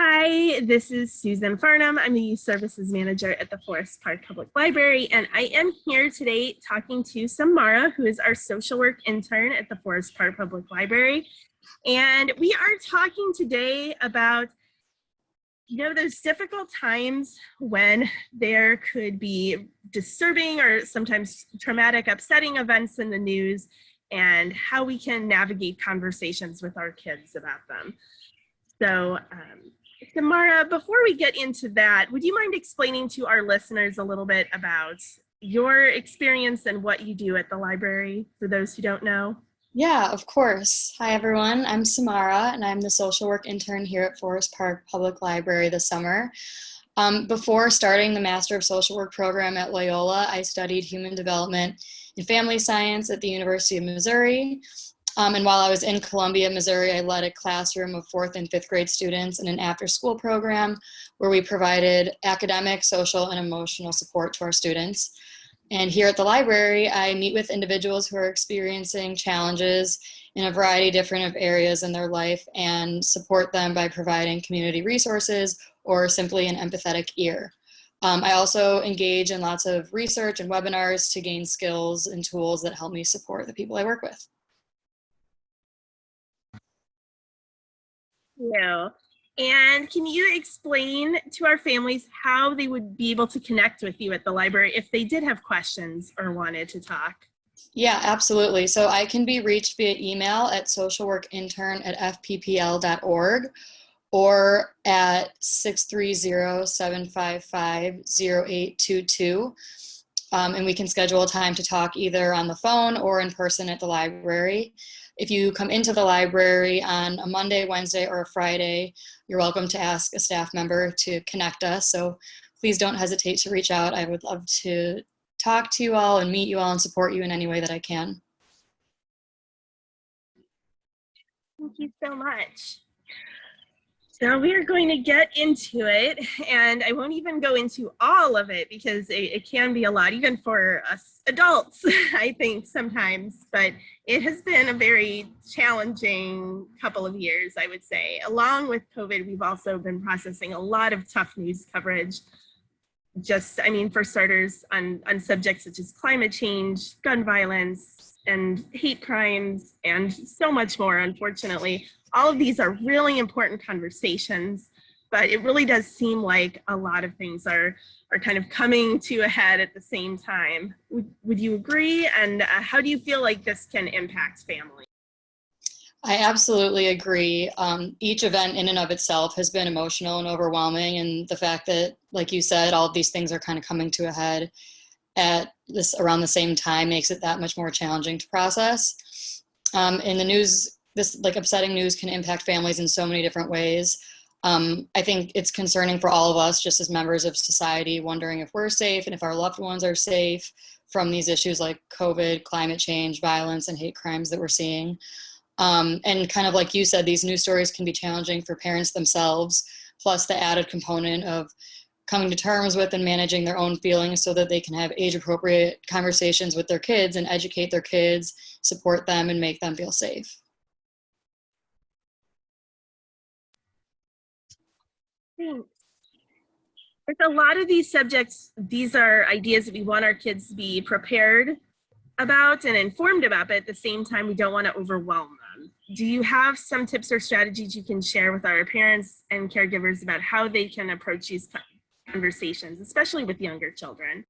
Hi, this is Susan Farnham. I'm the Youth Services Manager at the Forest Park Public Library, and I am here today talking to Samara, who is our social work intern at the Forest Park Public Library. And we are talking today about, those difficult times when there could be disturbing or sometimes traumatic, upsetting events in the news, and how we can navigate conversations with our kids about them. So, Samara, before we get into that, would you mind explaining to our listeners a little bit about your experience and what you do at the library for those who don't know? Yeah, of course. Hi, everyone. I'm Samara, and I'm the social work intern here at Forest Park Public Library this summer. Before starting the Master of Social Work program at Loyola, I studied human development and family science at the University of Missouri. And while I was in Columbia, Missouri, I led a classroom of 4th and 5th grade students in an after-school program where we provided academic, social, and emotional support to our students. And here at the library, I meet with individuals who are experiencing challenges in a variety of different areas in their life and support them by providing community resources or simply an empathetic ear. I also engage in lots of research and webinars to gain skills and tools that help me support the people I work with. Yeah. And can you explain to our families how they would be able to connect with you at the library if they did have questions or wanted to talk? Yeah, absolutely. So I can be reached via email at socialworkintern@fppl.org or at 630-755-0822. And we can schedule a time to talk either on the phone or in person at the library. If you come into the library on a Monday, Wednesday, or a Friday, you're welcome to ask a staff member to connect us. So please don't hesitate to reach out. I would love to talk to you all and meet you all and support you in any way that I can. Thank you so much. So we are going to get into it, and I won't even go into all of it because it can be a lot, even for us adults, I think sometimes, but it has been a very challenging couple of years, I would say. Along with COVID, we've also been processing a lot of tough news coverage. For starters, on subjects such as climate change, gun violence, and hate crimes, and so much more, unfortunately. All of these are really important conversations, but it really does seem like a lot of things are kind of coming to a head at the same time. Would you agree? And how do you feel like this can impact families? I absolutely agree. Each event in and of itself has been emotional and overwhelming, and the fact that, like you said, all of these things are kind of coming to a head at this around the same time makes it that much more challenging to process. In the news, this upsetting news can impact families in so many different ways. I think it's concerning for all of us, just as members of society, wondering if we're safe and if our loved ones are safe from these issues like COVID, climate change, violence, and hate crimes that we're seeing. And kind of like you said, these news stories can be challenging for parents themselves, plus the added component of coming to terms with and managing their own feelings so that they can have age-appropriate conversations with their kids and educate their kids, support them, and make them feel safe. Thanks. With a lot of these subjects, these are ideas that we want our kids to be prepared about and informed about, but at the same time, we don't want to overwhelm them. Do you have some tips or strategies you can share with our parents and caregivers about how they can approach these conversations, especially with younger children?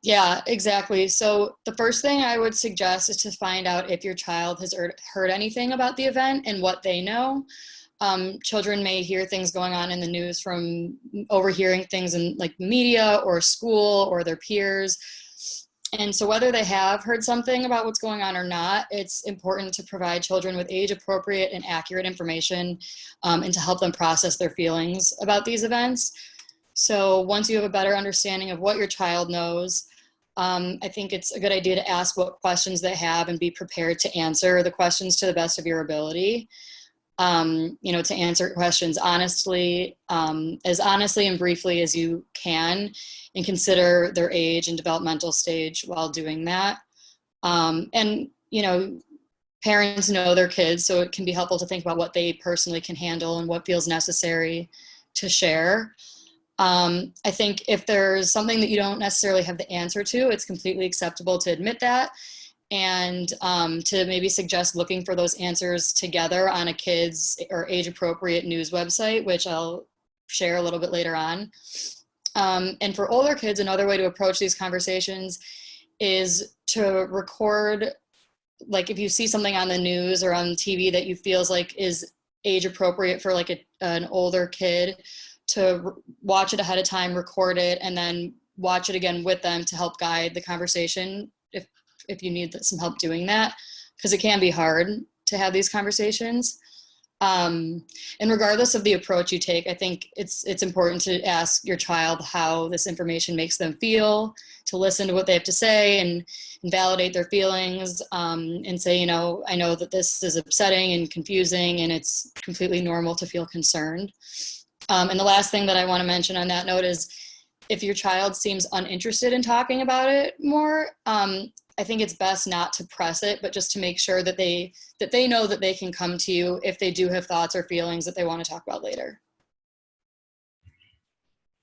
Yeah, exactly. So the first thing I would suggest is to find out if your child has heard anything about the event and what they know. Children may hear things going on in the news from overhearing things in like media or school or their peers. And so whether they have heard something about what's going on or not, it's important to provide children with age-appropriate and accurate information and to help them process their feelings about these events. So once you have a better understanding of what your child knows, I think it's a good idea to ask what questions they have and be prepared to answer the questions to the best of your ability. To answer questions honestly, as honestly and briefly as you can, and consider their age and developmental stage while doing that. And parents know their kids, so it can be helpful to think about what they personally can handle and what feels necessary to share. I think if there's something that you don't necessarily have the answer to, it's completely acceptable to admit that, and to maybe suggest looking for those answers together on a kid's or age-appropriate news website, which I'll share a little bit later on. And for older kids, another way to approach these conversations is to record, like if you see something on the news or on TV that you feels like is age appropriate for like an older kid, to watch it ahead of time, record it, and then watch it again with them to help guide the conversation if you need some help doing that, because it can be hard to have these conversations. And regardless of the approach you take, I think it's important to ask your child how this information makes them feel, to listen to what they have to say and validate their feelings, and say, I know that this is upsetting and confusing, and it's completely normal to feel concerned. And the last thing that I want to mention on that note is, if your child seems uninterested in talking about it more, I think it's best not to press it, but just to make sure that they know that they can come to you if they do have thoughts or feelings that they want to talk about later.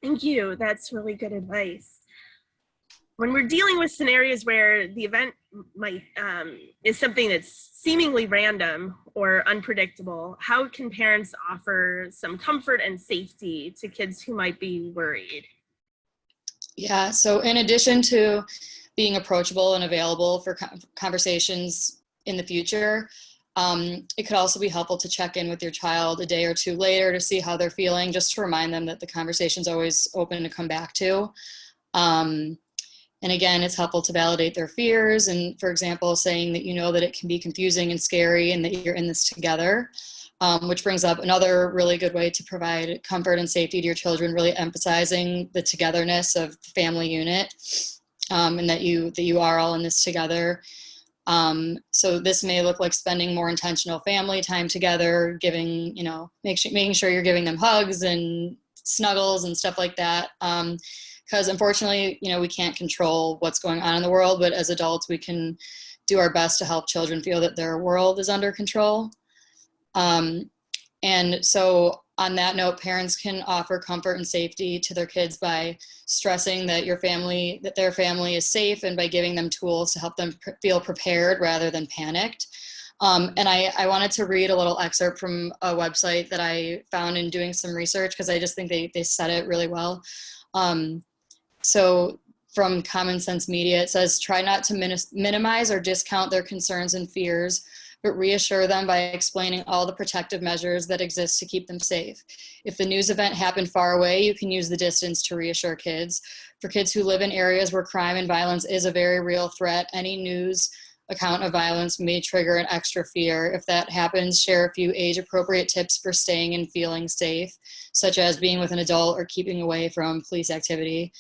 Thank you. That's really good advice. When we're dealing with scenarios where the event might is something that's seemingly random or unpredictable, how can parents offer some comfort and safety to kids who might be worried? Yeah, so in addition to being approachable and available for conversations in the future, it could also be helpful to check in with your child a day or two later to see how they're feeling, just to remind them that the conversation's always open to come back to. And again, it's helpful to validate their fears, and for example, saying that you know that it can be confusing and scary and that you're in this together, which brings up another really good way to provide comfort and safety to your children, really emphasizing the togetherness of the family unit, and that you are all in this together. So this may look like spending more intentional family time together, making sure you're giving them hugs and snuggles and stuff like that. Because unfortunately, we can't control what's going on in the world, but as adults, we can do our best to help children feel that their world is under control. And so on that note, parents can offer comfort and safety to their kids by stressing that their family is safe, and by giving them tools to help them feel prepared rather than panicked. And I wanted to read a little excerpt from a website that I found in doing some research, because I just think they said it really well. So from Common Sense Media, it says, try not to minimize or discount their concerns and fears, but reassure them by explaining all the protective measures that exist to keep them safe. If the news event happened far away, you can use the distance to reassure kids. For kids who live in areas where crime and violence is a very real threat, any news account of violence may trigger an extra fear. If that happens, share a few age-appropriate tips for staying and feeling safe, such as being with an adult or keeping away from police activity.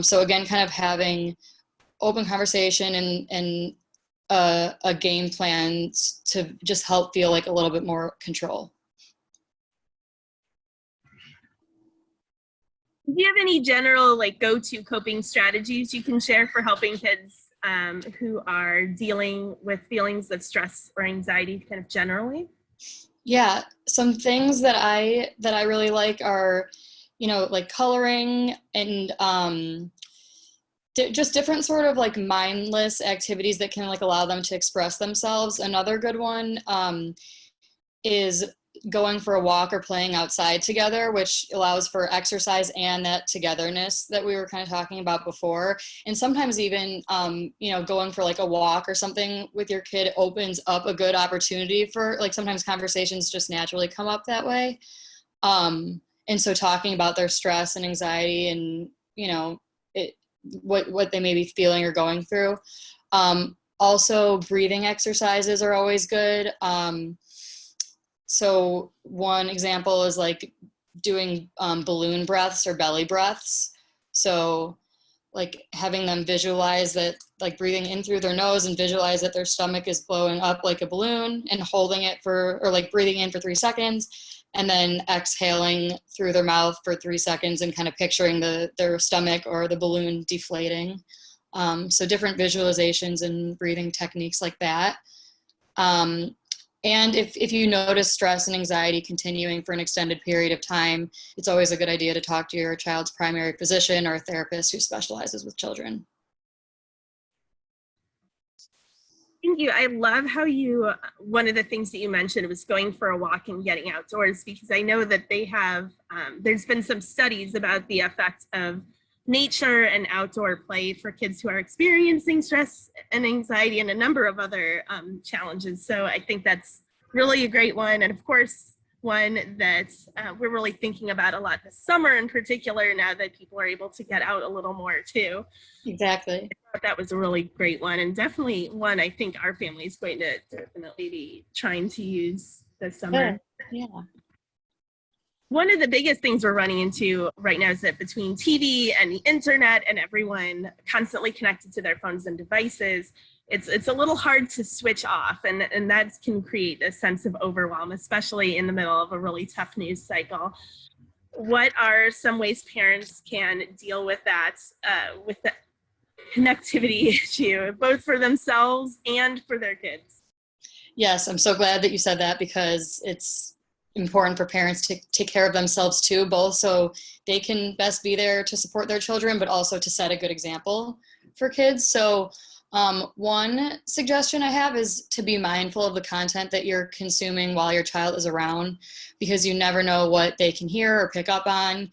So again, kind of having open conversation and a game plan to just help feel like a little bit more control. Do you have any general go-to coping strategies you can share for helping kids who are dealing with feelings of stress or anxiety kind of generally? Yeah, some things that I really like are, like coloring and just different sort of mindless activities that can allow them to express themselves. Another good one is going for a walk or playing outside together, which allows for exercise and that togetherness that we were kind of talking about before. And sometimes even, going for a walk or something with your kid opens up a good opportunity for sometimes conversations just naturally come up that way. And so talking about their stress and anxiety and, what they may be feeling or going through. Also, breathing exercises are always good. So one example is doing balloon breaths or belly breaths. So having them visualize that, breathing in through their nose and visualize that their stomach is blowing up like a balloon, and holding it or breathing in for 3 seconds and then exhaling through their mouth for 3 seconds and kind of picturing their stomach or the balloon deflating. So different visualizations and breathing techniques like that. And if you notice stress and anxiety continuing for an extended period of time, it's always a good idea to talk to your child's primary physician or a therapist who specializes with children. Thank you. I love how one of the things that you mentioned was going for a walk and getting outdoors, because I know that they have, there's been some studies about the effect of nature and outdoor play for kids who are experiencing stress and anxiety and a number of other challenges. So I think that's really a great one. And of course, one that we're really thinking about a lot this summer in particular, now that people are able to get out a little more too. Exactly. I thought that was a really great one, and definitely one I think our family is going to definitely be trying to use this summer. Yeah. One of the biggest things we're running into right now is that between TV and the internet and everyone constantly connected to their phones and devices, it's a little hard to switch off, and that can create a sense of overwhelm, especially in the middle of a really tough news cycle. What are some ways parents can deal with that, with the connectivity issue, both for themselves and for their kids? Yes, I'm so glad that you said that, because it's important for parents to take care of themselves too, both so they can best be there to support their children, but also to set a good example for kids. So one suggestion I have is to be mindful of the content that you're consuming while your child is around, because you never know what they can hear or pick up on.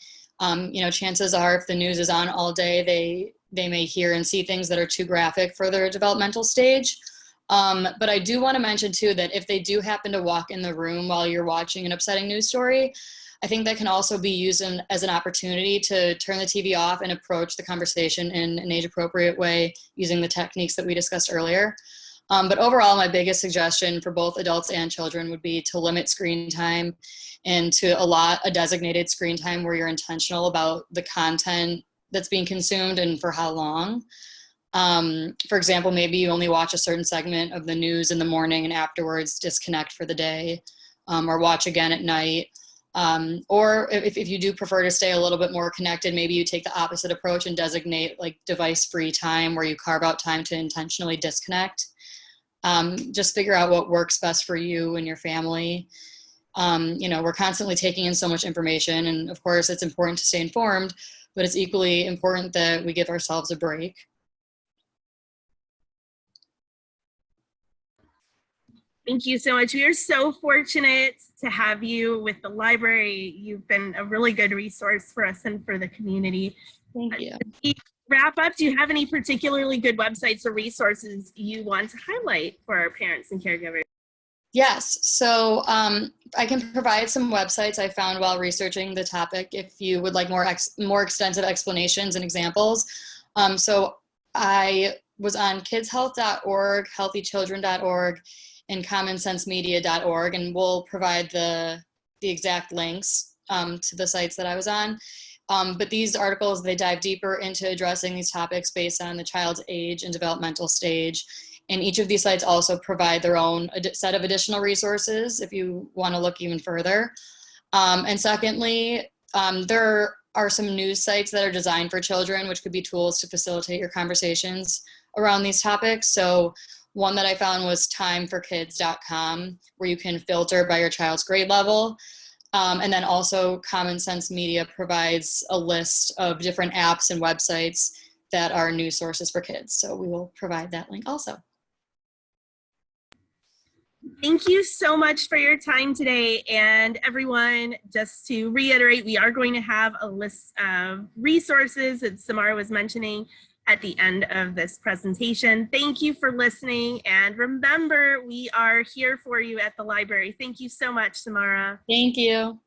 Chances are if the news is on all day, they may hear and see things that are too graphic for their developmental stage. But I do want to mention too that if they do happen to walk in the room while you're watching an upsetting news story, I think that can also be used as an opportunity to turn the TV off and approach the conversation in an age-appropriate way using the techniques that we discussed earlier. But overall, my biggest suggestion for both adults and children would be to limit screen time and to allot a designated screen time where you're intentional about the content that's being consumed and for how long. For example, maybe you only watch a certain segment of the news in the morning and afterwards disconnect for the day, or watch again at night. Or if you do prefer to stay a little bit more connected, maybe you take the opposite approach and designate like device-free time where you carve out time to intentionally disconnect. Just figure out what works best for you and your family. We're constantly taking in so much information, and of course it's important to stay informed, but it's equally important that we give ourselves a break. Thank you so much. We are so fortunate to have you with the library. You've been a really good resource for us and for the community. Thank you. Wrap up, do you have any particularly good websites or resources you want to highlight for our parents and caregivers? Yes, so I can provide some websites I found while researching the topic if you would like more extensive explanations and examples. So I was on kidshealth.org, healthychildren.org, and commonsensemedia.org, and we'll provide the exact links to the sites that I was on. But these articles, they dive deeper into addressing these topics based on the child's age and developmental stage. And each of these sites also provide their own set of additional resources if you want to look even further. And secondly, there are some news sites that are designed for children, which could be tools to facilitate your conversations around these topics. So one that I found was timeforkids.com, where you can filter by your child's grade level. And then also Common Sense Media provides a list of different apps and websites that are news sources for kids. So we will provide that link also. Thank you so much for your time today. And everyone, just to reiterate, we are going to have a list of resources that Samara was mentioning at the end of this presentation. Thank you for listening. And remember, we are here for you at the library. Thank you so much, Samara. Thank you.